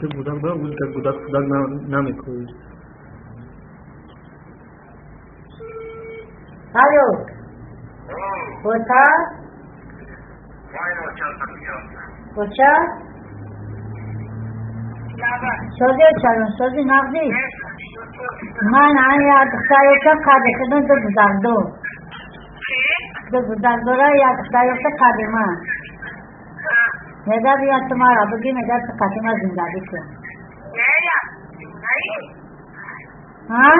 تو بودم با اون که بودم خدا نمیکنی. الو. کوتا؟ کوچه؟ شدی نقدی؟ من یاد خیلی کاری کردم دو بزرگ را یاد خیلی کاری من. نگاه بیاد تمہارا بگی نگاه تو خاتمہ زندگی کو. हाँ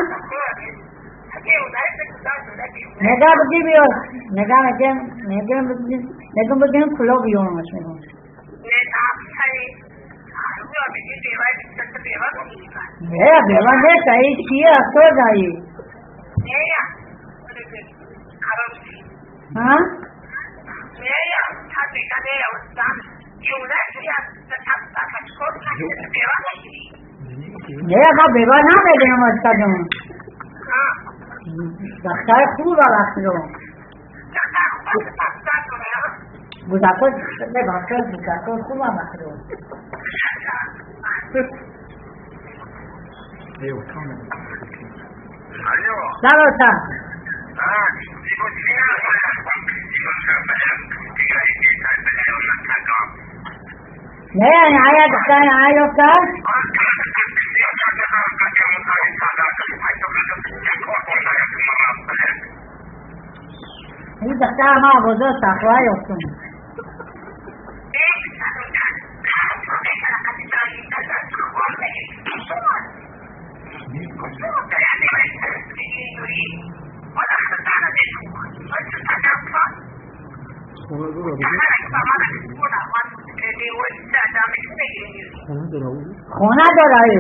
नगा बगी भी हो नगा बगी खुलो भी हो मछली मेरा बेवा ने सही किया तो जाइए हाँ मेरा का बेवा ना दे देना मत कर दूँ रखता है खूब रख लो बुझाको मैं भाषा बुझाको खूब रख लो चलो सा नहीं आया तो आया का ini dah mah bodoh tak wah yokun. खोना तो रहा है